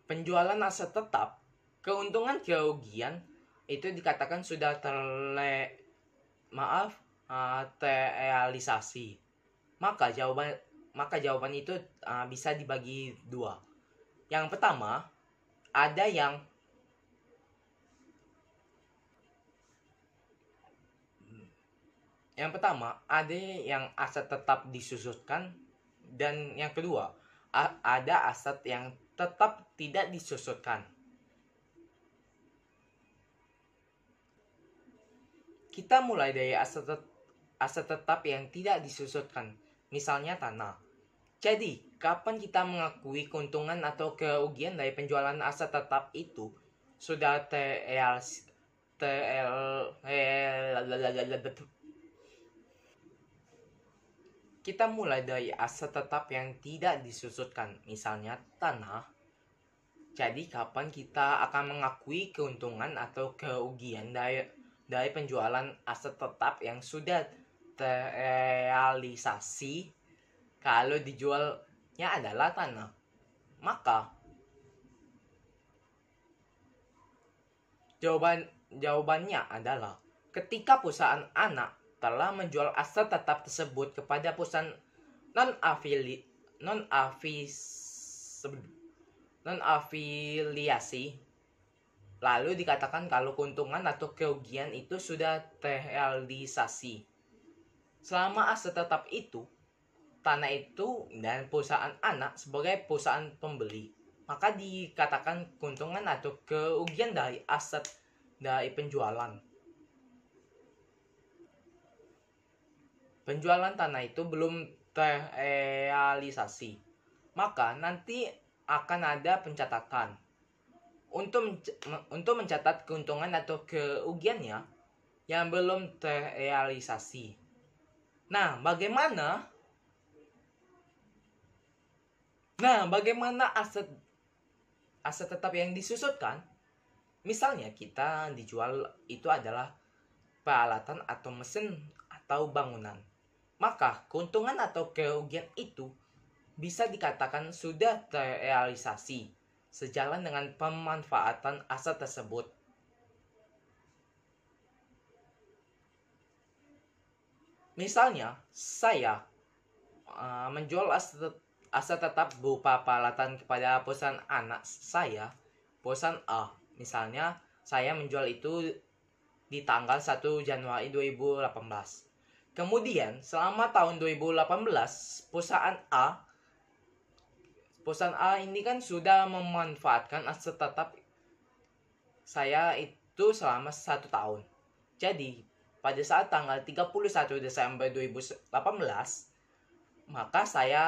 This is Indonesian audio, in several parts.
Penjualan aset tetap, keuntungan kerugian itu dikatakan sudah terrealisasi. Maka jawaban itu bisa dibagi dua. Yang pertama, ada yang aset tetap disusutkan, dan yang kedua, ada aset yang tetap tidak disusutkan. Kita mulai dari aset tetap yang tidak disusutkan, misalnya tanah. Jadi, kapan kita mengakui keuntungan atau kerugian dari penjualan aset tetap itu sudah Kita mulai dari aset tetap yang tidak disusutkan, misalnya tanah. Jadi, kapan kita akan mengakui keuntungan atau kerugian dari penjualan aset tetap yang sudah terrealisasi kalau dijualnya adalah tanah? Maka jawabannya adalah ketika perusahaan anak telah menjual aset tetap tersebut kepada perusahaan non-afiliasi, lalu dikatakan kalau keuntungan atau kerugian itu sudah terrealisasi. Selama aset tetap itu, tanah itu dan perusahaan anak sebagai perusahaan pembeli, maka dikatakan keuntungan atau kerugian dari aset dari penjualan. Penjualan tanah itu belum terrealisasi, maka nanti akan ada pencatatan untuk mencatat keuntungan atau kerugiannya yang belum terrealisasi. Nah, bagaimana aset tetap yang disusutkan? Misalnya kita dijual itu adalah peralatan atau mesin atau bangunan. Maka keuntungan atau kerugian itu bisa dikatakan sudah terrealisasi sejalan dengan pemanfaatan aset tersebut. Misalnya, saya menjual aset tetap berupa peralatan kepada perusahaan anak saya, perusahaan A. Misalnya, saya menjual itu di tanggal 1 Januari 2018. Kemudian, selama tahun 2018, perusahaan A ini kan sudah memanfaatkan aset tetap saya itu selama 1 tahun. Jadi, pada saat tanggal 31 Desember 2018, maka saya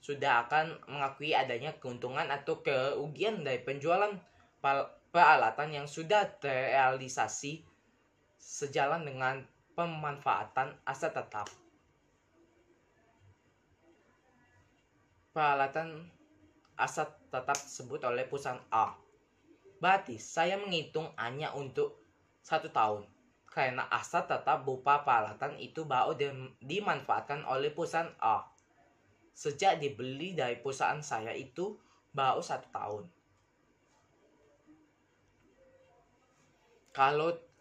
sudah akan mengakui adanya keuntungan atau kerugian dari penjualan peralatan yang sudah terrealisasi sejalan dengan pemanfaatan aset tetap. Peralatan aset tetap tersebut oleh perusahaan A. Berarti saya menghitung hanya untuk 1 tahun. Karena aset tetap berupa peralatan itu baru dimanfaatkan oleh perusahaan A. Sejak dibeli dari perusahaan saya itu baru 1 tahun.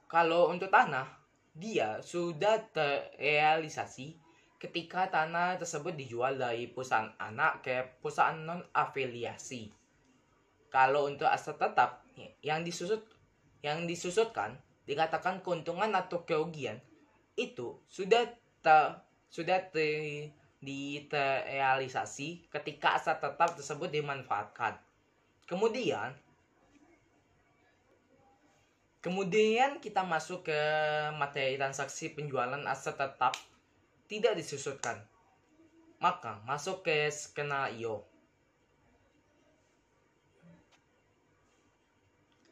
Kalau untuk tanah, dia sudah terrealisasi ketika tanah tersebut dijual dari perusahaan anak ke perusahaan non-afiliasi. Kalau untuk aset tetap yang disusutkan dikatakan keuntungan atau kerugian itu sudah terrealisasi ketika aset tetap tersebut dimanfaatkan. Kemudian kita masuk ke materi transaksi penjualan aset tetap tidak disusutkan. Maka masuk ke skenario.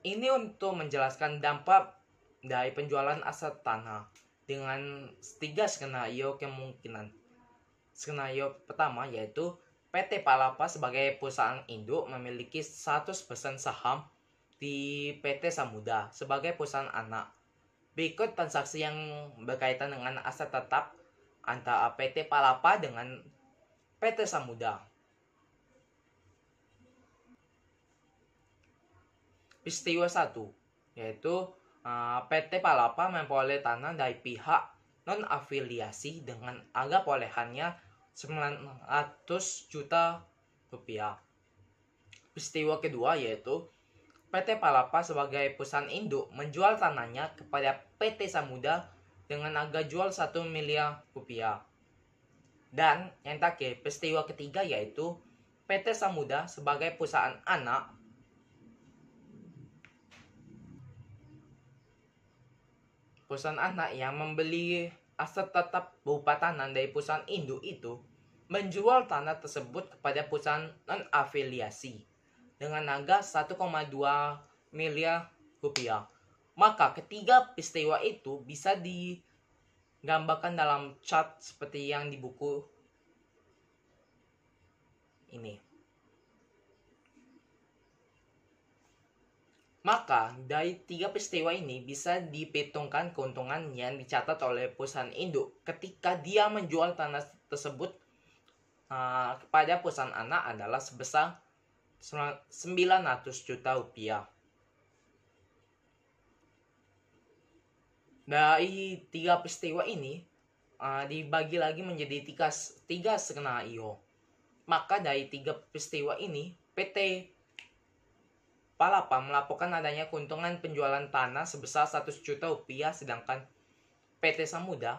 Ini untuk menjelaskan dampak dari penjualan aset tanah dengan 3 skenario kemungkinan. Skenario pertama yaitu PT Palapa sebagai perusahaan induk memiliki 100% saham di PT Samudra sebagai perusahaan anak. Berikut transaksi yang berkaitan dengan aset tetap antara PT Palapa dengan PT Samudra. Peristiwa 1 yaitu PT Palapa memperoleh tanah dari pihak non-afiliasi dengan harga perolehannya 900 juta rupiah. Peristiwa kedua yaitu PT Palapa sebagai perusahaan induk menjual tanahnya kepada PT Samudra dengan harga jual 1 miliar rupiah. Dan yang terakhir, peristiwa ketiga yaitu PT Samudra sebagai perusahaan anak yang membeli aset tetap berupa tanah dari perusahaan induk itu menjual tanah tersebut kepada perusahaan non-afiliasi dengan harga 1,2 miliar rupiah. Maka ketiga peristiwa itu bisa digambarkan dalam chart seperti yang di buku ini. Maka dari 3 peristiwa ini bisa diperhitungkan keuntungan yang dicatat oleh perusahaan induk ketika dia menjual tanah tersebut kepada perusahaan anak adalah sebesar 900 juta rupiah. Dari 3 peristiwa ini dibagi lagi menjadi 3 skenario. Maka dari 3 peristiwa ini PT Palapa melaporkan adanya keuntungan penjualan tanah sebesar 100 juta rupiah sedangkan PT Samudra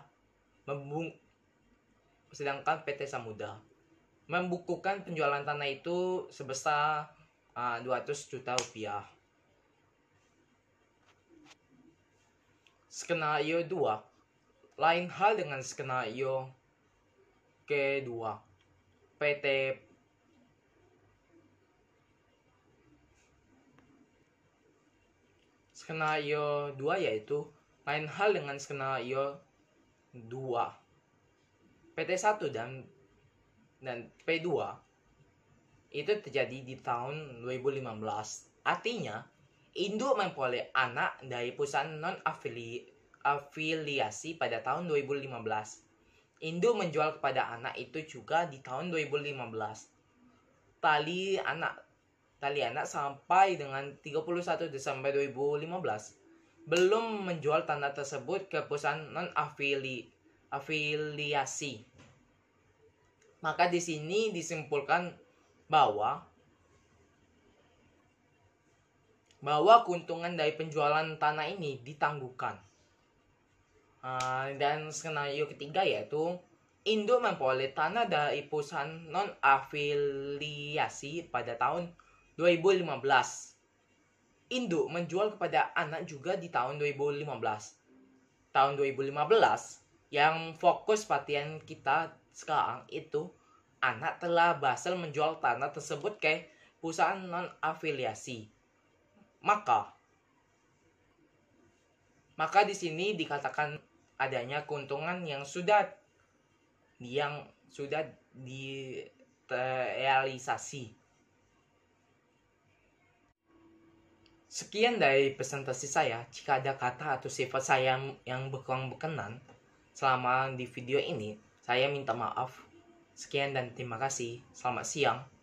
membukukan penjualan tanah itu sebesar 200 juta rupiah. Skenario 2 lain hal dengan skenario kedua. Skenario 2 yaitu lain hal dengan skenario 2. PT 1 dan P2 itu terjadi di tahun 2015. Artinya, induk memperoleh anak dari perusahaan non-afiliasi pada tahun 2015. Induk menjual kepada anak itu juga di tahun 2015. Tali anak sampai dengan 31 Desember 2015 belum menjual tanah tersebut ke perusahaan non-afiliasi. Maka di sini disimpulkan bahwa keuntungan dari penjualan tanah ini ditangguhkan. Dan skenario ketiga yaitu induk memperoleh tanah dari perusahaan non-afiliasi pada tahun 2015. Induk menjual kepada anak juga di tahun 2015. Tahun 2015 yang fokus perhatian kita sekarang itu anak telah berhasil menjual tanah tersebut ke perusahaan non-afiliasi. Maka di sini dikatakan adanya keuntungan yang sudah direalisasi. Sekian dari presentasi saya. Jika ada kata atau sifat saya yang kurang berkenan selama di video ini, saya minta maaf. Sekian dan terima kasih. Selamat siang.